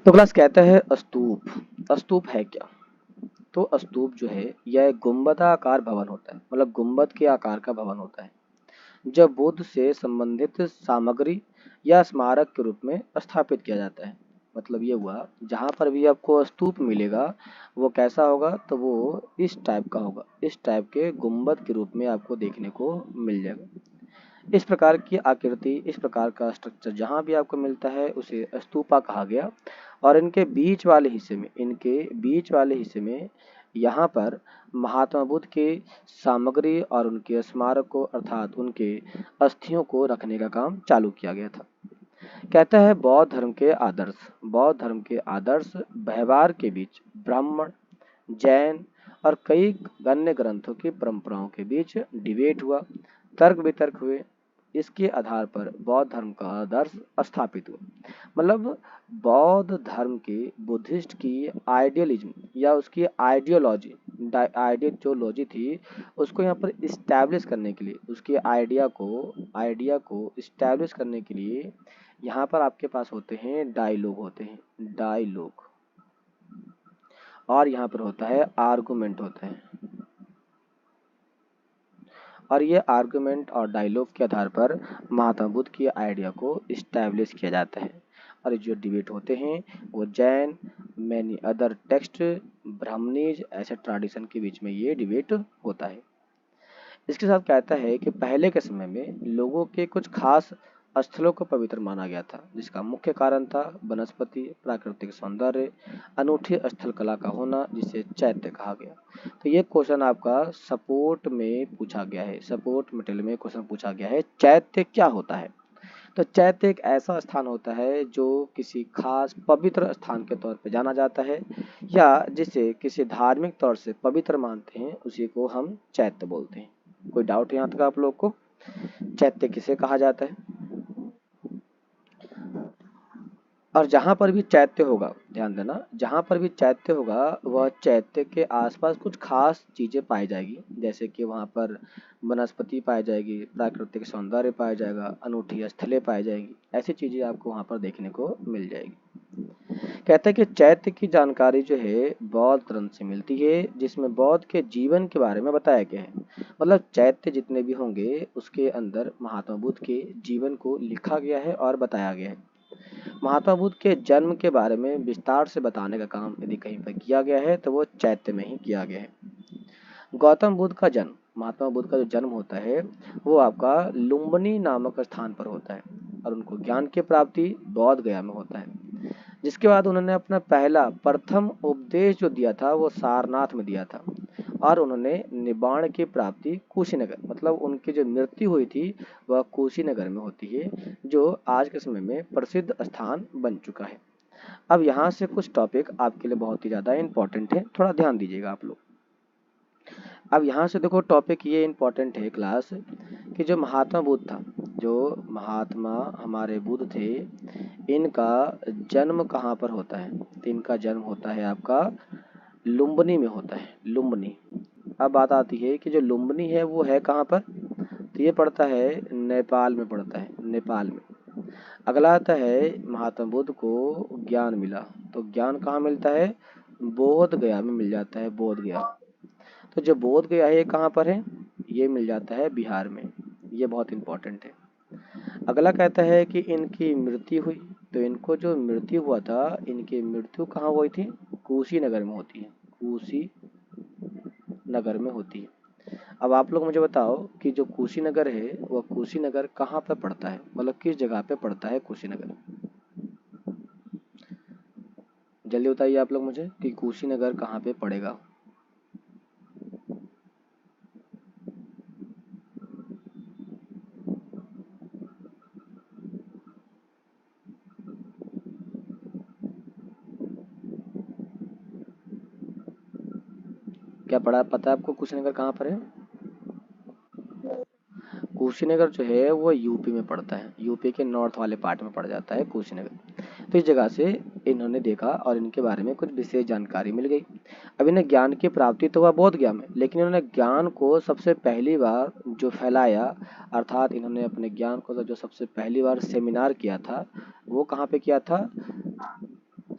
तो क्लास कहता है स्तूप। स्तूप है क्या? तो स्तूप जो है यह एक गुंबदाकार भवन होता है, मतलब गुंबद के आकार का भवन होता है, जब बुद्ध से संबंधित सामग्री या स्मारक के रूप में स्थापित किया जाता है। मतलब ये हुआ, जहाँ पर भी आपको स्तूप मिलेगा वो कैसा होगा, तो वो इस टाइप का होगा, इस टाइप के गुंबद के रूप में आपको देखने को मिल जाएगा। इस प्रकार की आकृति, इस प्रकार का स्ट्रक्चर जहाँ भी आपको मिलता है उसे स्तूपा कहा गया। और इनके बीच वाले हिस्से में, यहाँ पर महात्मा बुद्ध के सामग्री और उनके स्मारक को, अर्थात उनके अस्थियों को रखने का काम चालू किया गया था। कहता है बौद्ध धर्म के आदर्श व्यवहार के बीच ब्राह्मण, जैन और कई अन्य ग्रंथों की परंपराओं के बीच डिबेट हुआ, तर्क वितर्क हुए। इसके आधार पर बौद्ध धर्म का आदर्श स्थापित हुआ। मतलब बौद्ध धर्म के, बुद्धिस्ट की आइडियलिज्म या उसकी आइडियोलॉजी, आइडियोलॉजी थी, उसको यहाँ पर इस्टेब्लिश करने के लिए, उसके आइडिया को इस्टेब्लिश करने के लिए यहाँ पर आपके पास होते हैं डायलॉग, और यहाँ पर होता है आर्गुमेंट होता है। और ये आर्गुमेंट और डायलॉग के आधार पर महात्मा बुद्ध की आइडिया को इस्टेब्लिश किया जाता है। और जो डिबेट होते हैं वो जैन, मैनी अदर टेक्स्ट, ब्राह्मणीज ऐसे ट्रेडिशन के बीच में ये डिबेट होता है। इसके साथ कहता है कि पहले के समय में लोगों के कुछ खास स्थलों को पवित्र माना गया था, जिसका मुख्य कारण था वनस्पति, प्राकृतिक सौंदर्य, अनूठी स्थल कला का होना, जिसे चैत्य कहा गया। तो ये क्वेश्चन आपका सपोर्ट में पूछा गया है, सपोर्ट मटेरियल में क्वेश्चन पूछा गया है, चैत्य क्या होता है। तो चैत्य एक ऐसा स्थान होता है जो किसी खास पवित्र स्थान के तौर पर जाना जाता है, या जिसे किसी धार्मिक तौर से पवित्र मानते हैं, उसी को हम चैत्य बोलते हैं। कोई डाउट यहाँ तक आप लोग को? चैत्य किसे कहा जाता है? और जहाँ पर भी चैत्य होगा, ध्यान देना, जहाँ पर भी चैत्य होगा वह चैत्य के आसपास कुछ खास चीज़ें पाई जाएगी, जैसे कि वहाँ पर वनस्पति पाई जाएगी, प्राकृतिक सौंदर्य पाया जाएगा, अनूठी स्थलें पाई जाएगी, ऐसी चीज़ें आपको वहाँ पर देखने को मिल जाएगी। कहते हैं कि चैत्य की जानकारी जो है बौद्ध ग्रंथ से मिलती है, जिसमें बौद्ध के जीवन के बारे में बताया गया है। मतलब चैत्य जितने भी होंगे उसके अंदर महात्मा बुद्ध के जीवन को लिखा गया है और बताया गया है। महात्मा बुद्ध के जन्म के बारे में विस्तार से बताने का काम यदि कहीं पर किया गया है तो वो चैत्य में ही किया गया है। गौतम बुद्ध का जन्म, महात्मा बुद्ध का जो जन्म होता है वो आपका लुम्बिनी नामक स्थान पर होता है, और उनको ज्ञान की प्राप्ति बोध गया में होता है। जिसके बाद उन्होंने अपना प्रथम उपदेश जो दिया था वो सारनाथ में दिया था, और उन्होंने निबाण की प्राप्ति कुशीनगर, मतलब उनकी जो मृत्यु हुई थी वह कुशीनगर में होती है, जो आज के समय में प्रसिद्ध स्थान बन चुका है। अब यहाँ से कुछ टॉपिक आपके लिए बहुत ही ज़्यादा इम्पोर्टेंट है, थोड़ा ध्यान दीजिएगा आप लोग। अब यहाँ से देखो टॉपिक ये इम्पोर्टेंट है क्लास, कि जो महात्मा बुद्ध था, जो महात्मा हमारे बुद्ध थे, इनका जन्म कहाँ पर होता है? तो इनका जन्म होता है आपका लुम्बिनी में होता है, लुम्बिनी। अब बात आती है कि जो लुम्बिनी है वो है कहाँ पर? तो ये पड़ता है नेपाल में, पड़ता है नेपाल में। अगला आता है महात्मा बुद्ध को ज्ञान मिला, तो ज्ञान कहाँ मिलता है? बोध गया में मिल जाता है, बोध गया। तो जो बोध गया है ये कहाँ पर है? ये मिल जाता है बिहार में। ये बहुत इंपॉर्टेंट है। अगला कहता है कि इनकी मृत्यु हुई, तो इनको जो मृत्यु हुआ था, इनकी मृत्यु कहाँ हुई थी? कुशीनगर में होती है, कुशीनगर में होती है। अब आप लोग मुझे बताओ कि जो कुशीनगर है वह कुशीनगर कहाँ पे पड़ता है, मतलब किस जगह पे पड़ता है कुशीनगर? जल्दी बताइए आप लोग मुझे कि कुशीनगर कहाँ पे पड़ेगा। क्या पता है आपको कुशीनगर कहाँ पर है? कुशीनगर जो है वो यूपी में पड़ता है, यूपी के नॉर्थ वाले पार्ट में पड़ जाता है कुशीनगर। तो इस जगह से इन्होंने देखा और इनके बारे में कुछ विशेष जानकारी मिल गई। अब इन्हें ज्ञान की प्राप्ति तो हुआ बोध गया में, लेकिन इन्होंने ज्ञान को सबसे पहली बार जो फैलाया, अर्थात इन्होंने अपने ज्ञान को जो सबसे पहली बार सेमिनार किया था वो कहाँ पे किया था?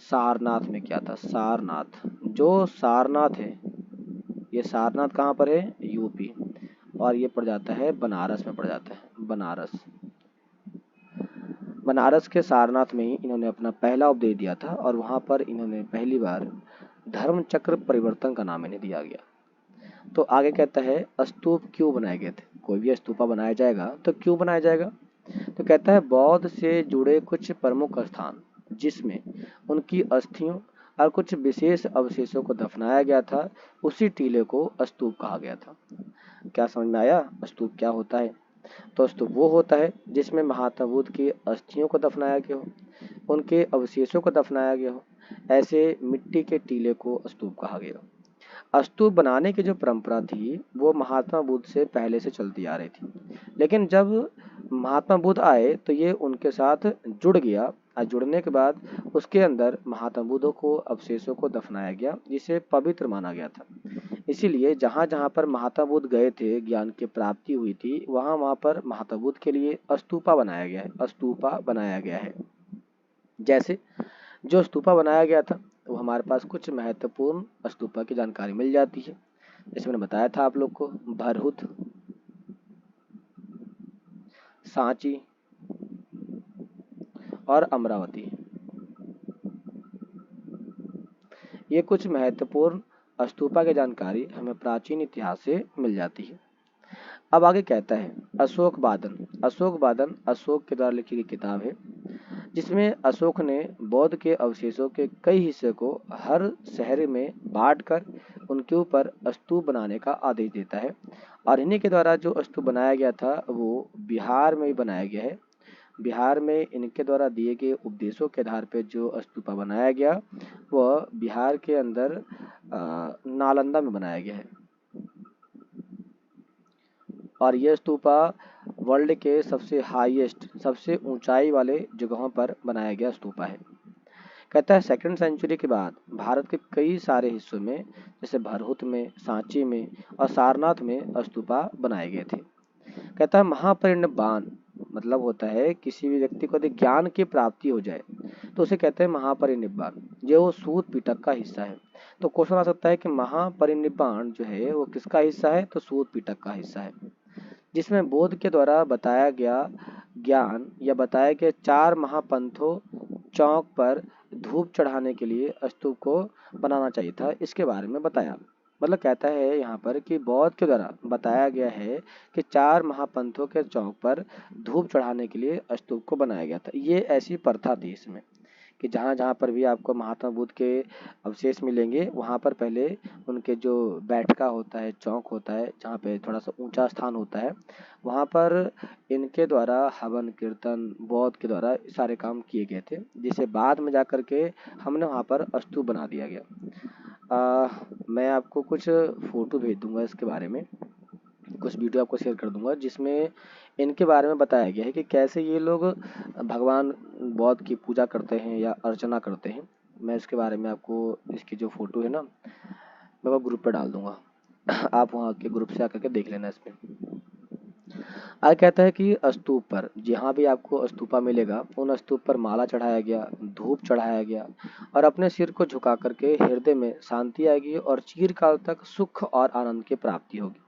सारनाथ में किया था। सारनाथ, जो सारनाथ है, ये सारनाथ कहाँ पर है? यूपी। और ये पड़ जाता है बनारस में, पड़ जाता है बनारस। बनारस के सारनाथ में ही इन्होंने अपना पहला उपदेश दिया था और वहाँ पर इन्होंने पहली बार धर्म चक्र परिवर्तन का नाम इन्हें दिया गया। तो आगे कहता है स्तूप क्यों बनाए गए थे? कोई भी स्तूपा बनाया जाएगा तो क्यों बनाया जाएगा? तो कहता है बौद्ध से जुड़े कुछ प्रमुख स्थान जिसमें उनकी अस्थियों और कुछ विशेष अवशेषों को दफनाया गया था, उसी टीले को स्तूप कहा गया था। क्या समझ में आया? स्तूप क्या होता है? तो स्तूप वो होता है जिसमें महात्मा बुद्ध की अस्थियों को दफनाया गया हो, उनके अवशेषों को दफनाया गया हो, ऐसे मिट्टी के टीले को स्तूप कहा गया। स्तूप बनाने की जो परंपरा थी वो महात्मा बुद्ध से पहले से चलती आ रही थी, लेकिन जब महात्मा बुद्ध आए तो ये उनके साथ जुड़ गया और जुड़ने के बाद उसके अंदर महात्मा बुद्ध को अवशेषों को दफनाया गया, जिसे पवित्र माना गया था। इसीलिए जहाँ जहाँ पर महात्मा बुद्ध गए थे, ज्ञान की प्राप्ति हुई थी, वहाँ वहाँ पर महात्मा बुद्ध के लिए स्तूपा बनाया गया है, स्तूपा बनाया गया है। जैसे जो स्तूपा बनाया गया था वो हमारे पास कुछ महत्वपूर्ण स्तूपा की जानकारी मिल जाती है। जैसे मैंने बताया था आप लोग को, भरहुत, सांची और अमरावती, ये कुछ महत्वपूर्ण स्तूपा की जानकारी हमें प्राचीन इतिहास से मिल जाती है। अब आगे कहता है अशोक वादन। अशोक वादन अशोक के द्वारा लिखी गई किताब है, जिसमें अशोक ने बौद्ध के अवशेषों के कई हिस्से को हर शहर में बांटकर उनके ऊपर स्तूप बनाने का आदेश देता है। और इन्हीं के द्वारा जो स्तूप बनाया गया था वो बिहार में ही बनाया गया है। बिहार में इनके द्वारा दिए गए उपदेशों के आधार पर जो स्तूपा बनाया गया वह बिहार के अंदर नालंदा में बनाया गया है। और यह स्तूपा वर्ल्ड के सबसे हाईएस्ट, सबसे ऊंचाई वाले जगहों पर बनाया गया स्तूपा है। कहता है सेकंड सेंचुरी के बाद भारत के कई सारे हिस्सों में, जैसे भरहुत में, सांची में और सारनाथ में स्तूपा बनाए गए थे। कहता है महापरिनिब्बाण मतलब होता है किसी भी व्यक्ति को यदि ज्ञान की प्राप्ति हो जाए तो उसे कहते हैं महापरिनिब्बाण, जो वो सूत पिटक का हिस्सा है। तो क्वेश्चन आ सकता है कि महापरिनिब्बाण जो है वो किसका हिस्सा है? तो सूत पिटक का हिस्सा है, जिसमें बोध के द्वारा बताया गया ज्ञान या बताए गए 4 महापंथों चौक पर धूप चढ़ाने के लिए स्तूप को बनाना चाहिए था, इसके बारे में बताया। मतलब कहता है यहाँ पर कि बौद्ध के द्वारा बताया गया है कि 4 महापंथों के चौक पर धूप चढ़ाने के लिए स्तूप को बनाया गया था। ये ऐसी प्रथा थी इसमें कि जहाँ जहाँ पर भी आपको महात्मा बुद्ध के अवशेष मिलेंगे वहाँ पर पहले उनके जो बैठका होता है, चौक होता है, जहाँ पे थोड़ा सा ऊंचा स्थान होता है, वहाँ पर इनके द्वारा हवन कीर्तन बौद्ध के द्वारा सारे काम किए गए थे, जिसे बाद में जा कर के हमने वहाँ पर स्तूप बना दिया गया। मैं आपको कुछ फ़ोटो भेज दूंगा इसके बारे में, कुछ वीडियो आपको शेयर कर दूंगा जिसमें इनके बारे में बताया गया है कि कैसे ये लोग भगवान बौद्ध की पूजा करते हैं या अर्चना करते हैं। मैं इसके बारे में आपको, इसकी जो फ़ोटो है ना, मैं वो ग्रुप पे डाल दूंगा आप वहाँ के ग्रुप से आकर के देख लेना इसमें। आगे कहता है कि स्तूप पर जहाँ भी आपको स्तूपा मिलेगा उन स्तूप पर माला चढ़ाया गया, धूप चढ़ाया गया और अपने सिर को झुका करके हृदय में शांति आएगी और चिरकाल तक सुख और आनंद की प्राप्ति होगी,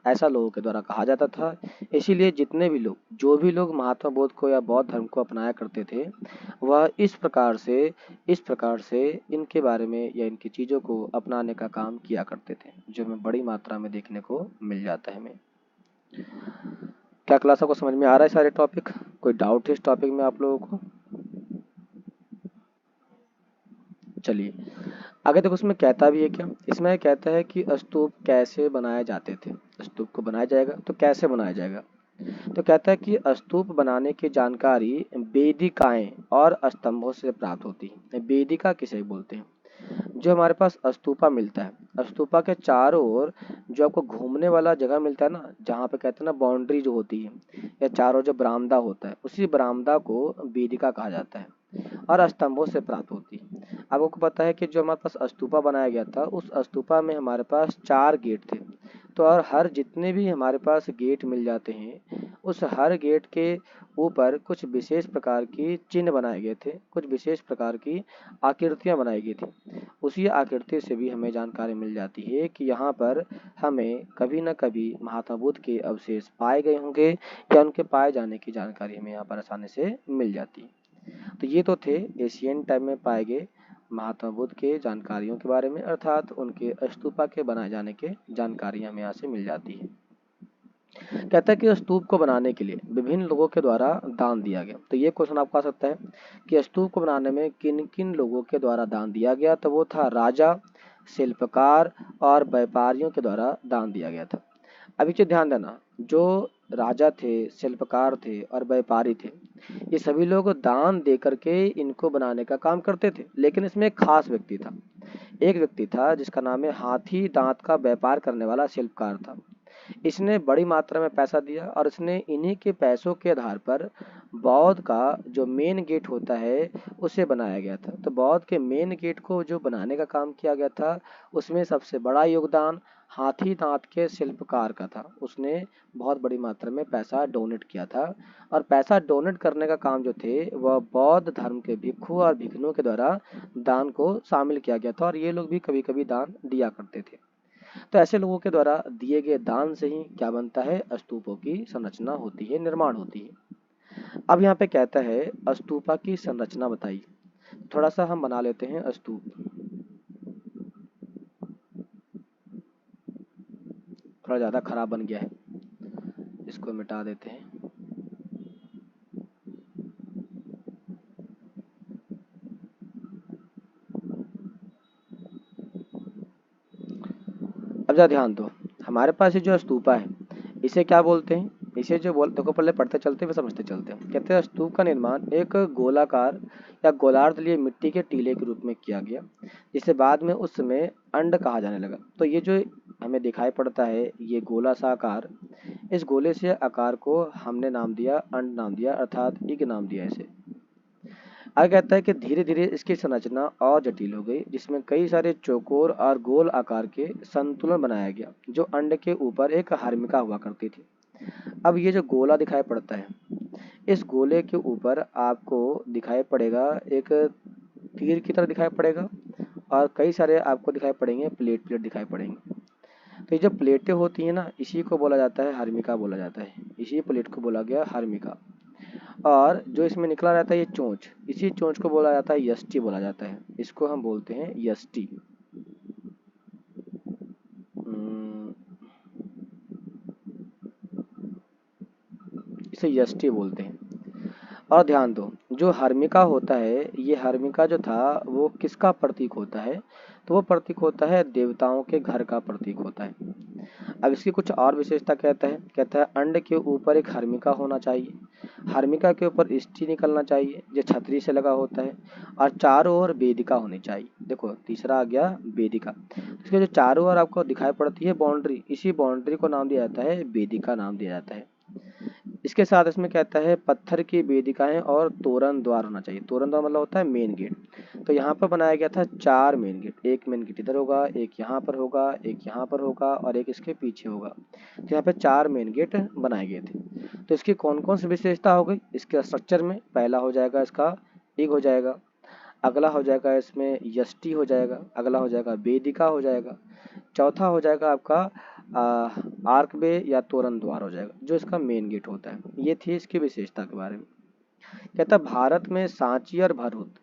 ऐसा लोगों के द्वारा कहा जाता था। इसीलिए जितने भी लोग, जो भी लोग महात्मा बुद्ध को या बौद्ध धर्म को अपनाया करते थे, वह इस प्रकार से इनके बारे में या इनकी चीज़ों को अपनाने का काम किया करते थे, जो हमें बड़ी मात्रा में देखने को मिल जाता है हमें। क्या क्लास आपको समझ में आ रहा है सारे टॉपिक? कोई डाउट है इस टॉपिक में आप लोगों को? चलिए आगे देखो, उसमें कहता भी है क्या, इसमें कहता है कि स्तूप कैसे बनाए जाते थे। स्तूप को बनाया जाएगा तो कैसे बनाया जाएगा? तो कहता है कि स्तूप बनाने की जानकारी वेदिकाएं और स्तंभों से प्राप्त होती है। वेदिका किसे बोलते हैं? जो हमारे पास स्तूपा मिलता है, स्तूपा के चारों ओर जो आपको घूमने वाला जगह मिलता है ना, जहाँ पे कहते हैं ना बाउंड्री जो होती है या चारों जो बरामदा होता है, उसी बरामदा को वेदिका कहा जाता है और स्तंभों से प्राप्त होती है। आपको पता है कि जो हमारे पास स्तूपा बनाया गया था उस स्तूपा में हमारे पास 4 गेट थे। तो और हर जितने भी हमारे पास गेट मिल जाते हैं उस हर गेट के ऊपर कुछ विशेष प्रकार की चिन्ह बनाए गए थे, कुछ विशेष प्रकार की आकृतियां बनाई गई थी। उसी आकृति से भी हमें जानकारी मिल जाती है कि यहाँ पर हमें कभी न कभी महात्मा बुद्ध के अवशेष पाए गए होंगे या उनके पाए जाने की जानकारी हमें यहाँ पर आसानी से मिल जाती है। तो ये तो थे एशियन टाइम में पाए गए महात्मा बुद्ध के जानकारियों के बारे में, अर्थात उनके स्तूपा के बनाए जाने के जानकारियां हमें यहाँ से मिल जाती है। कहता है कि स्तूप को बनाने के लिए विभिन्न लोगों के द्वारा दान दिया गया। तो ये क्वेश्चन आपको आ सकता है कि स्तूप को बनाने में किन किन लोगों के द्वारा दान दिया गया। तो वो था राजा, शिल्पकार और व्यापारियों के द्वारा दान दिया गया था। अभी जो ध्यान देना, जो राजा थे, शिल्पकार थे और व्यापारी थे, ये सभी लोग दान दे करके इनको बनाने का काम करते थे। लेकिन इसमें एक खास व्यक्ति था, एक व्यक्ति था जिसका नाम है हाथी दांत का व्यापार करने वाला शिल्पकार था। इसने बड़ी मात्रा में पैसा दिया और इसने इन्हीं के पैसों के आधार पर बौद्ध का जो मेन गेट होता है उसे बनाया गया था। तो बौद्ध के मेन गेट को जो बनाने का काम किया गया था, उसमें सबसे बड़ा योगदान हाथी दांत के शिल्पकार का था। उसने बहुत बड़ी मात्रा में पैसा डोनेट किया था और पैसा डोनेट करने का काम जो थे वह बौद्ध धर्म के भिक्षु और भिक्षुओं के द्वारा दान को शामिल किया गया था और ये लोग भी कभी कभी दान दिया करते थे। तो ऐसे लोगों के द्वारा दिए गए दान से ही क्या बनता है, स्तूपों की संरचना होती है, निर्माण होती है। अब यहाँ पे कहता है स्तूपा की संरचना बताइए। थोड़ा सा हम बना लेते हैं स्तूप। थोड़ा ज्यादा खराब बन गया है, इसको मिटा देते हैं। अब जरा ध्यान दो, हमारे पास ये जो स्तूपा है इसे क्या बोलते हैं, इसे जो बोल देखो, पहले पढ़ते चलते हैं फिर समझते चलते हैं। कहते हैं स्तूप का निर्माण एक गोलाकार या गोलार्धीय मिट्टी के टीले के रूप में किया गया, जिसे बाद में उस समय अंड कहा जाने लगा। तो ये जो हमें दिखाई पड़ता है ये गोला सा आकार, इस गोले से आकार को हमने नाम दिया अंड नाम दिया, अर्थात इग नाम दिया इसे। आगे कहता है कि धीरे धीरे इसकी संरचना और जटिल हो गई, जिसमें कई सारे चौकोर और गोल आकार के संतुलन बनाया गया, जो अंड के ऊपर एक हर्मिका हुआ करती थी। अब ये जो गोला दिखाई पड़ता है, इस गोले के ऊपर आपको दिखाई पड़ेगा एक तीर की तरह दिखाई पड़ेगा और कई सारे आपको दिखाई पड़ेंगे प्लेट प्लेट दिखाई पड़ेंगे। तो ये जो प्लेटें होती हैं ना, इसी को बोला जाता है हर्मिका बोला जाता है, इसी प्लेट को बोला गया हर्मिका। और जो इसमें निकला रहता है ये चोंच, इसी चोंच को बोला जाता है यष्टि बोला जाता है, इसको हम बोलते हैं यष्टि। इसे यष्टि बोलते हैं। और ध्यान दो, जो हर्मिका होता है, ये हर्मिका जो था वो किसका प्रतीक होता है, तो वो प्रतीक होता है देवताओं के घर का प्रतीक होता है। अब इसकी कुछ और विशेषता कहता है अंड के ऊपर एक हर्मिका होना चाहिए, हर्मिका के ऊपर स्टी निकलना चाहिए जो छतरी से लगा होता है, और चारों ओर वेदिका होनी चाहिए। देखो तीसरा आ गया वेदिका। इसके जो चारों ओर आपको दिखाई पड़ती है बाउंड्री, इसी बाउंड्री को नाम दिया जाता है वेदिका नाम दिया जाता है। इसके साथ इसमें कहता है पत्थर की वेदिकाएं और तोरण द्वार होना चाहिए। तोरण द्वार मतलब होता है मेन गेट। तो यहाँ पर बनाया गया था 4 मेन गेट, एक मेन गेट इधर होगा, एक यहाँ पर होगा, एक यहाँ पर होगा और एक इसके पीछे होगा। तो यहाँ पे 4 मेन गेट बनाए गए थे। तो इसकी कौन कौन सी विशेषता हो गई इसके स्ट्रक्चर में, पहला हो जाएगा इसका ईग हो जाएगा, अगला हो जाएगा इसमें यष्टि हो जाएगा, अगला हो जाएगा वेदिका हो जाएगा, चौथा हो जाएगा आपका आर्क वे या तोरण द्वार हो जाएगा, जो इसका मेन गेट होता है। ये थी इसकी विशेषता के बारे में। कहता है भारत में सांची और भरूच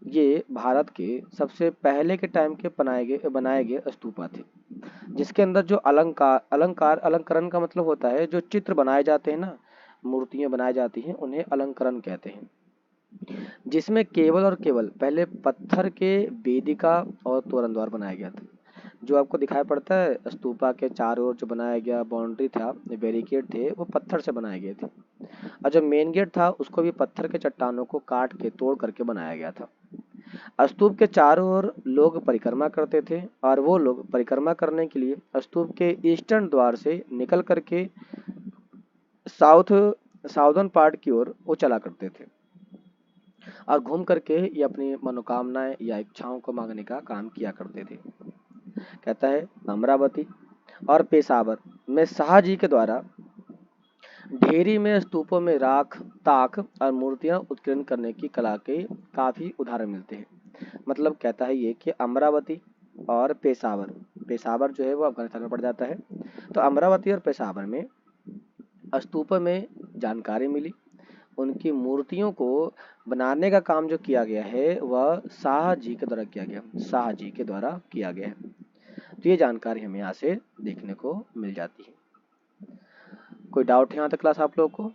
ये भारत के सबसे पहले के टाइम के बनाए गए स्तूपा थे, जिसके अंदर जो अलंकरण का मतलब होता है जो चित्र बनाए जाते हैं ना, मूर्तियां बनाई जाती हैं, उन्हें अलंकरण कहते हैं। जिसमें केवल और केवल पहले पत्थर के वेदिका और तोरण द्वार बनाया गया था। जो आपको दिखाई पड़ता है स्तूपा के चारों ओर जो बनाया गया बाउंड्री था, बैरिकेड थे, वो पत्थर से बनाए गए थे। और जो मेन गेट था उसको भी पत्थर के चट्टानों को काट के तोड़ करके बनाया गया था। स्तूप के चारों ओर लोग परिक्रमा करते थे और वो लोग परिक्रमा करने के लिए स्तूप के ईस्टर्न द्वार से निकल करके साउथ साउदर्न पार्ट की ओर वो चला करते थे और घूम करके ये अपनी मनोकामनाएं या इच्छाओं को मांगने का काम किया करते थे। कहता है अमरावती और पेशावर में शाहजी के द्वारा ढेरी में स्तूपों में राख, ताक और मूर्तियां उत्कीर्ण करने की कला के काफी उदाहरण मिलते हैं। मतलब कहता है ये कि अमरावती और पेशावर, पेशावर जो है वो अफगानिस्तान में पड़ जाता है, तो अमरावती और पेशावर में स्तूपों में जानकारी मिली। उनकी मूर्तियों को बनाने का काम जो किया गया है वह शाह जी के द्वारा किया गया, शाह जी के द्वारा किया गया है। तो ये जानकारी हमें यहाँ से देखने को मिल जाती है। कोई डाउट है यहाँ तक क्लास आप लोगों को?